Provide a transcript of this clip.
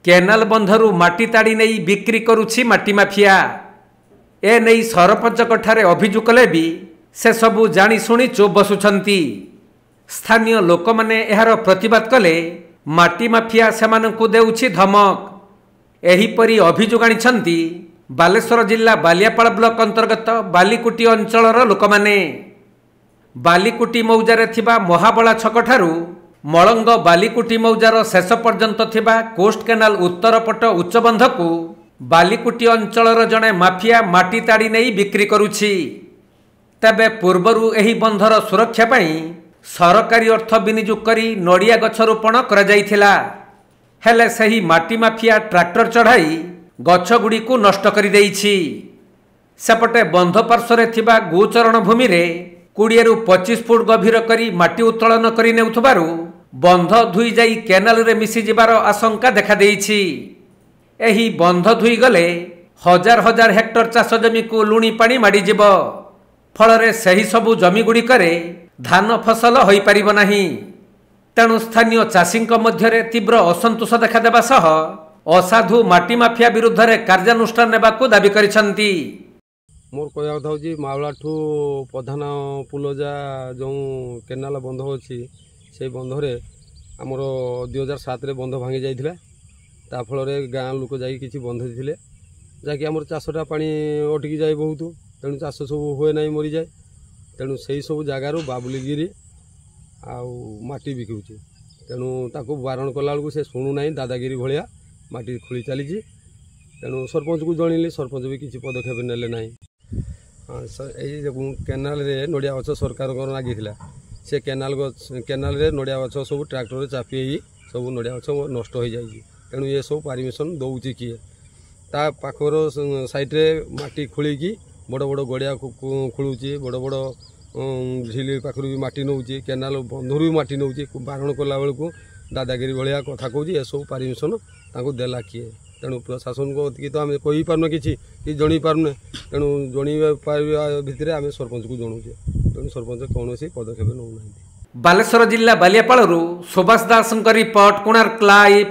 Canal बंधरु माटी ताड़ी नहीं बिक्री करुछि माटी माफिया। ए नहीं सरपंच ठारे अभियोग कले भी से सबू जानी शुणी चुप बसुछंती। स्थानीय लोक माने एहार प्रतिवाद कले माटी माफिया सेमानंकु देउछि धमक। एहीपरि अभियोग आनिछंती बालेश्वर जिला बालियापाल ब्लॉक अंतर्गत बालीकुटी अंचलर लोक माने। बालीकुटी मौजारे थिबा महाबला छक ठारू मलंग बालीकुटी मौजार शेष पर्यंत थिबा कोस्ट केनाल उत्तर पट उच्च बंधकु बालीकुटी अंचलर जणे माफिया माटी ताड़ी नहीं बिक्री करुछि। तबे पूर्वरु एही बंधर सुरक्षा पई सरकारी अर्थ विनियोग करी नड़िया गछ रोपण करा जायथिला। हेले सही माटी माफिया ट्रैक्टर चढ़ाई गछ गुड़ी को नष्ट करि देइछि। सेपटे बंध पार्श्वरे थिबा गोचरण भूमि रे 20 रु 25 फुट गभीर करी माटी उत्तोलन करि नेउथबारु बंध धुई जाई केनाल रे मिसी जिबार आशंका देखा देइछि। एही बंध धुई गले हजार हजार हेक्टर चाष जमी को लुणी पानी माड़ी जिब। फलरे सही सबु जमी गुड़िकरे धान फसल होई परिबो नाही। तेणु स्थानीय चाषींक मध्यरे तीव्र असंतोष देखा देबा सह असाधु माटी माफिया विरुद्ध रे कार्यानुष्ठान नेबाकू दाबी करिसंती। मोर कहया था जी मावला ठू प्रधान पुलजा जो केनाल बंध अच्छी से बंधरे आमर 2007 रे बंध भांगी जाइथिला। ता फल गाँ लोक जाई किछि बंध दिथिले जाकि आमर चाषटा पानी अटकी जाए बहुत। तेणु चाष सब हुए ना मरी जाए। तेणु से सब जगार बाबुलीगिरी आउ माटी बिकुचे। तेणु ताको बारण कला बेलू से शुणु ना दादागिरी भाया माटी खोली चली। तेणु सरपंच को जनइली सरपंच भी किसी पदक्षेप नेले ना। केनाल रे नड़िया गछ सरकार लगी से केनाल रे नड़िया गछ सब ट्रैक्टर चापी सब नड़िया गछ नष्ट हो जाए। तेणु ये सब परमिशन दौची किए ता पाखर साइड्रे माटी खोलिकी बड़ बड़ गड़िया खोलुची बड़ बड़ झिली पाखर भी माटी नौची केनाल बंधर भी माटी नौची बारण कला बेलू दादागिरी भाया कथा कहूँ ये सब परमिशन देला किए। तेणु प्रशासन को तो आम कही पारन कि जन पारने। तेणु जन भितर आम सरपंच को जनाऊे। तेणु सरपंच कौन पदक्षेप नौ ना। बालेश्वर जिला बालियापालरू सुभाष दास रिपोर्ट कोणार्क लाइव।